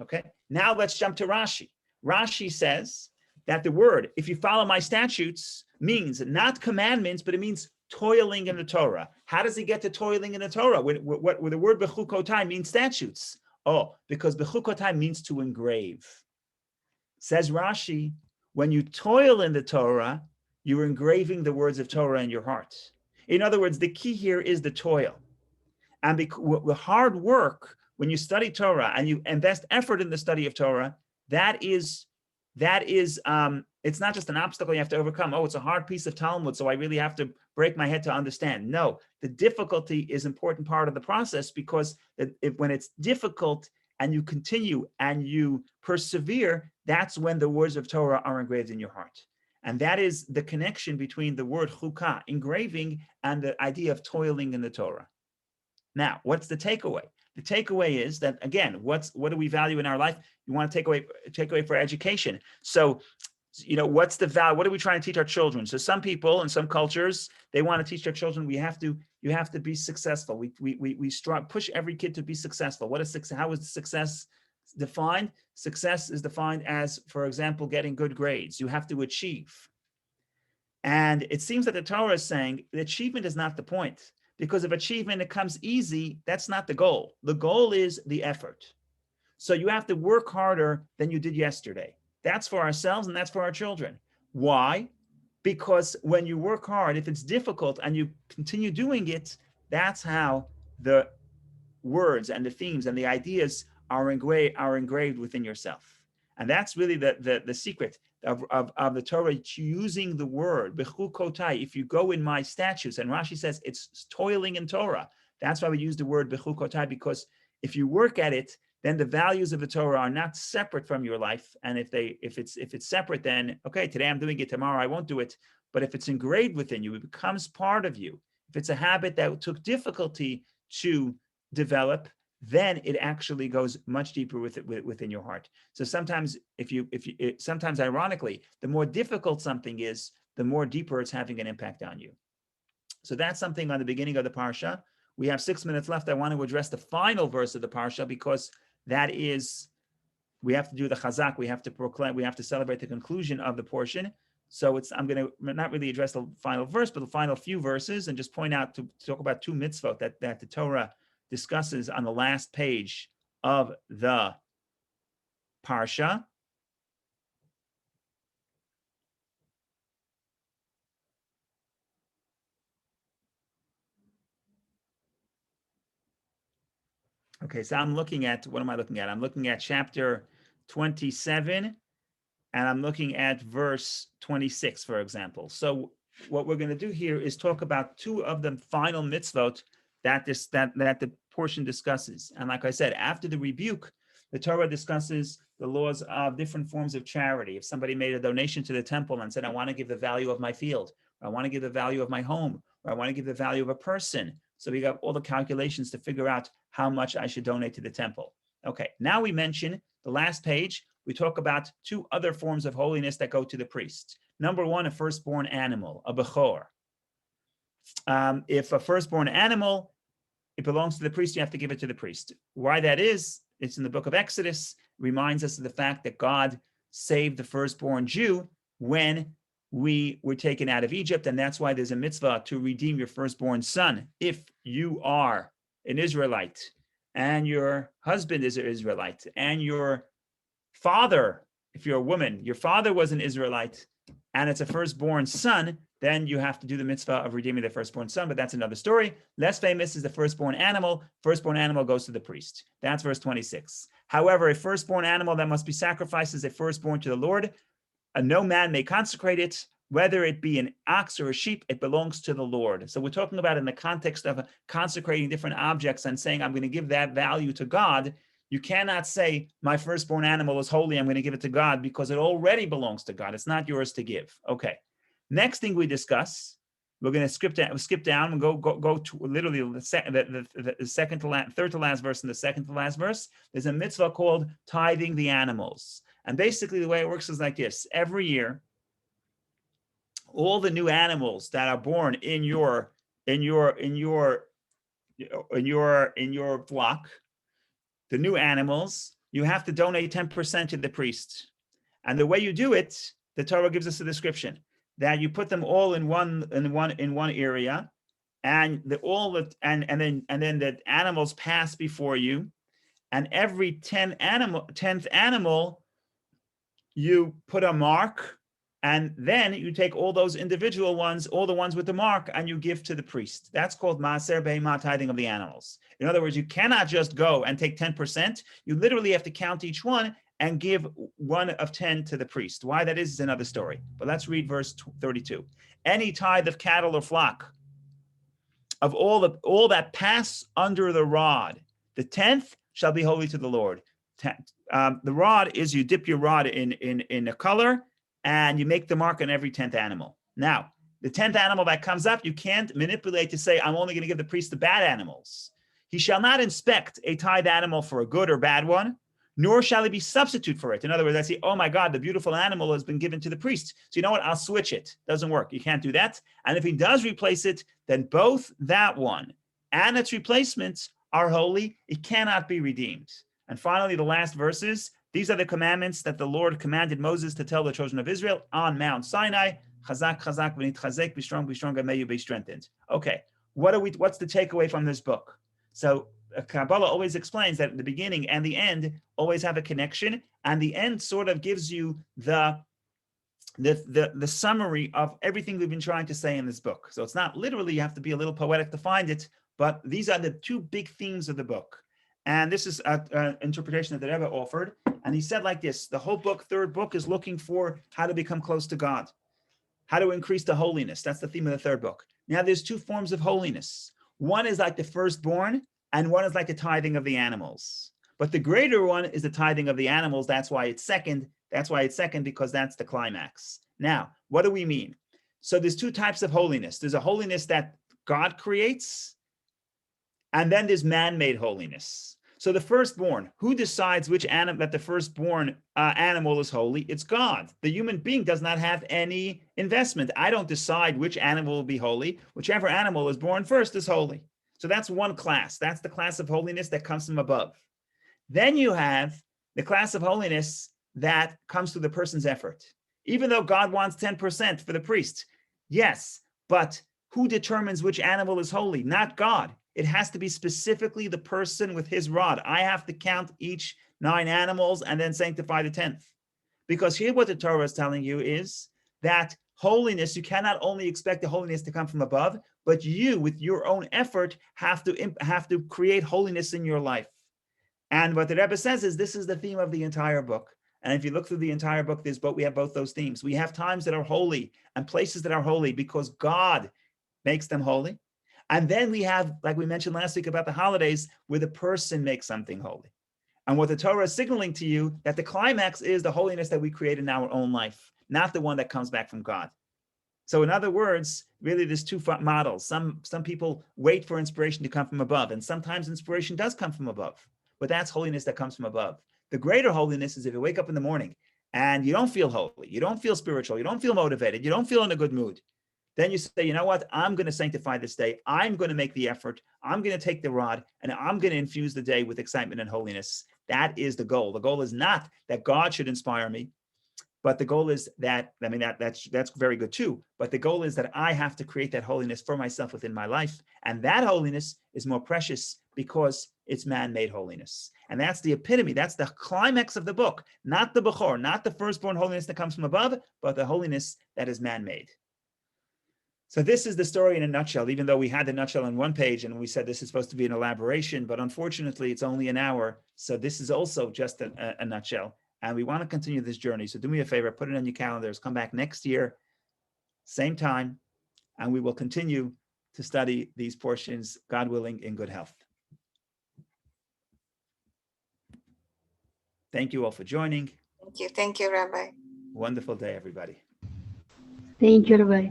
Speaker 1: Okay, now let's jump to Rashi. Rashi says that the word, if you follow my statutes, means not commandments, but it means toiling in the Torah. How does he get to toiling in the Torah? Where the word Bechukosai means statutes. Oh, because Bechukosai means to engrave. Says Rashi, when you toil in the Torah, you're engraving the words of Torah in your heart. In other words, the key here is the toil. And with hard work, when you study Torah and you invest effort in the study of Torah, that is it's not just an obstacle you have to overcome. Oh, it's a hard piece of Talmud, so I really have to break my head to understand. No, the difficulty is an important part of the process, because when it's difficult and you continue and you persevere, that's when the words of Torah are engraved in your heart. And that is the connection between the word chukah, engraving, and the idea of toiling in the Torah. Now, what's the takeaway? The takeaway is that, again, what do we value in our life? You want to take away for education. So, what's the value? What are we trying to teach our children? So some people in some cultures, they want to teach their children, you have to be successful. We push every kid to be successful. How is success defined? Success is defined as, for example, getting good grades. You have to achieve. And it seems that the Torah is saying the achievement is not the point. Because if achievement, it comes easy, that's not the goal. The goal is the effort. So you have to work harder than you did yesterday. That's for ourselves and that's for our children. Why? Because when you work hard, if it's difficult and you continue doing it, that's how the words and the themes and the ideas are engraved within yourself. And that's really the secret of the Torah, using the word Bechukosai. If you go in my statutes, and Rashi says it's toiling in Torah, That's why we use the word Bechukotai, because if you work at it, then the values of the Torah are not separate from your life. And if it's separate, then okay, today I'm doing it, tomorrow I won't do it. But if it's engraved within you, it becomes part of you. If it's a habit that took difficulty to develop, then it actually goes much deeper within your heart. So sometimes, sometimes ironically, the more difficult something is, the more deeper it's having an impact on you. So that's something on the beginning of the parsha. We have 6 minutes left. I want to address the final verse of the parsha, because that is, we have to do the chazak. We have to proclaim. We have to celebrate the conclusion of the portion. So I'm going to not really address the final verse, but the final few verses, and just point out to talk about two mitzvot that the Torah discusses on the last page of the parsha. Okay, so I'm looking at, what am I looking at? I'm looking at chapter 27, and I'm looking at verse 26, for example. So what we're going to do here is talk about two of the final mitzvot that the portion discusses. And like I said, after the rebuke, the Torah discusses the laws of different forms of charity. If somebody made a donation to the temple and said, I want to give the value of my field, or I want to give the value of my home, or I want to give the value of a person. So we got all the calculations to figure out how much I should donate to the temple. Okay, now we mention the last page. We talk about two other forms of holiness that go to the priest. Number one, a firstborn animal, a bechor. If a firstborn animal, it belongs to the priest, you have to give it to the priest. Why that is, it's in the book of Exodus, reminds us of the fact that God saved the firstborn Jew when we were taken out of Egypt, and that's why there's a mitzvah to redeem your firstborn son. If you are an Israelite, and your husband is an Israelite, and your father, if you're a woman, your father was an Israelite, and it's a firstborn son, then you have to do the mitzvah of redeeming the firstborn son, but that's another story. Less famous is the firstborn animal. Firstborn animal goes to the priest. That's verse 26. However, a firstborn animal that must be sacrificed is a firstborn to the Lord. No man may consecrate it, whether it be an ox or a sheep, it belongs to the Lord. So we're talking about in the context of consecrating different objects and saying, I'm going to give that value to God. You cannot say, my firstborn animal is holy, I'm going to give it to God, because it already belongs to God. It's not yours to give. Okay. Next thing we discuss, we're going to skip down and go to literally the second to last, third to last verse and the second to last verse. There's a mitzvah called tithing the animals. And basically the way it works is like this. Every year, all the new animals that are born in your flock, the new animals, you have to donate 10% to the priest. And the way you do it, the Torah gives us a description that you put them all in one area, and then the animals pass before you, and every 10th animal, you put a mark, and then you take all those individual ones, all the ones with the mark, and you give to the priest. That's called maaser behemah, tithing of the animals. In other words, you cannot just go and take 10%. You literally have to count each one and give 1 of 10 to the priest. Why that is another story. But let's read verse 32. Any tithe of cattle or flock, of all that pass under the rod, the 10th shall be holy to the Lord. The rod is, you dip your rod in a color, and you make the mark on every 10th animal. Now, the 10th animal that comes up, you can't manipulate to say, I'm only going to give the priest the bad animals. He shall not inspect a tithe animal for a good or bad one, nor shall he be substitute for it. In other words, I say, oh my God, the beautiful animal has been given to the priest. So you know what? I'll switch it. Doesn't work. You can't do that. And if he does replace it, then both that one and its replacements are holy. It cannot be redeemed. And finally, the last verses, these are the commandments that the Lord commanded Moses to tell the children of Israel on Mount Sinai. Chazak, chazak, v'nitchazek, be strong, and may you be strengthened. Okay, what's the takeaway from this book? So Kabbalah always explains that the beginning and the end always have a connection, and the end sort of gives you the summary of everything we've been trying to say in this book. So it's not literally, you have to be a little poetic to find it, but these are the two big themes of the book. And this is an interpretation that the Rebbe offered. And he said like this, the whole book, third book, is looking for how to become close to God, how to increase the holiness. That's the theme of the third book. Now, there's two forms of holiness. One is like the firstborn, and one is like the tithing of the animals. But the greater one is the tithing of the animals. That's why it's second. That's why it's second, because that's the climax. Now, what do we mean? So there's two types of holiness. There's a holiness that God creates, and then there's man-made holiness. So the firstborn, who decides which animal that the firstborn animal is holy? It's God. The human being does not have any investment. I don't decide which animal will be holy. Whichever animal is born first is holy. So that's one class. That's the class of holiness that comes from above. Then you have the class of holiness that comes through the person's effort. Even though God wants 10% for the priest, yes, but who determines which animal is holy? Not God. It has to be specifically the person with his rod. I have to count each 9 animals and then sanctify the 10th. Because here what the Torah is telling you is that holiness, you cannot only expect the holiness to come from above, but you, with your own effort, have to create holiness in your life. And what the Rebbe says is this is the theme of the entire book. And if you look through the entire book, we have both those themes. We have times that are holy and places that are holy because God makes them holy. And then we have, like we mentioned last week about the holidays, where the person makes something holy. And what the Torah is signaling to you, that the climax is the holiness that we create in our own life, not the one that comes back from God. So in other words, really there's two models. Some people wait for inspiration to come from above, and sometimes inspiration does come from above. But that's holiness that comes from above. The greater holiness is if you wake up in the morning and you don't feel holy, you don't feel spiritual, you don't feel motivated, you don't feel in a good mood. Then you say, you know what? I'm going to sanctify this day. I'm going to make the effort. I'm going to take the rod and I'm going to infuse the day with excitement and holiness. That is the goal. The goal is not that God should inspire me, but the goal is that, I mean, that's very good too. But the goal is that I have to create that holiness for myself within my life. And that holiness is more precious because it's man-made holiness. And that's the epitome. That's the climax of the book, not the Behar, not the firstborn holiness that comes from above, but the holiness that is man-made. So this is the story in a nutshell, even though we had the nutshell on one page and we said this is supposed to be an elaboration, but unfortunately it's only an hour. So this is also just a nutshell. And we want to continue this journey. So do me a favor, put it on your calendars, come back next year, same time, and we will continue to study these portions, God willing, in good health. Thank you all for joining.
Speaker 2: Thank you, Rabbi.
Speaker 1: Wonderful day, everybody.
Speaker 3: Thank you, Rabbi.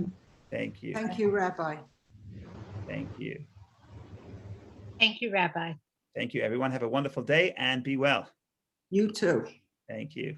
Speaker 1: Thank you.
Speaker 4: Thank you, Rabbi.
Speaker 1: Thank you.
Speaker 5: Thank you, Rabbi.
Speaker 1: Thank you, everyone. Have a wonderful day and be well.
Speaker 4: You too.
Speaker 1: Thank you.